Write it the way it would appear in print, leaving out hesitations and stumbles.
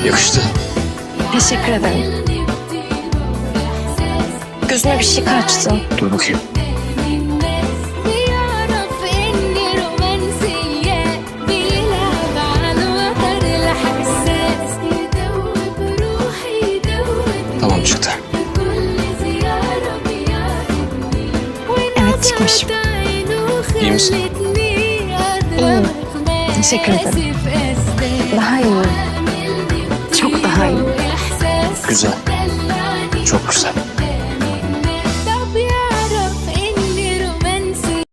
Yakıştı. Teşekkür ederim. Gözüme bir şey kaçtı. Dur bakayım. Tamam, çıktı. Evet, çıkmış. İyi misin? İyiyim. Teşekkür ederim. Daha iyi. Çok daha iyi. Güzel.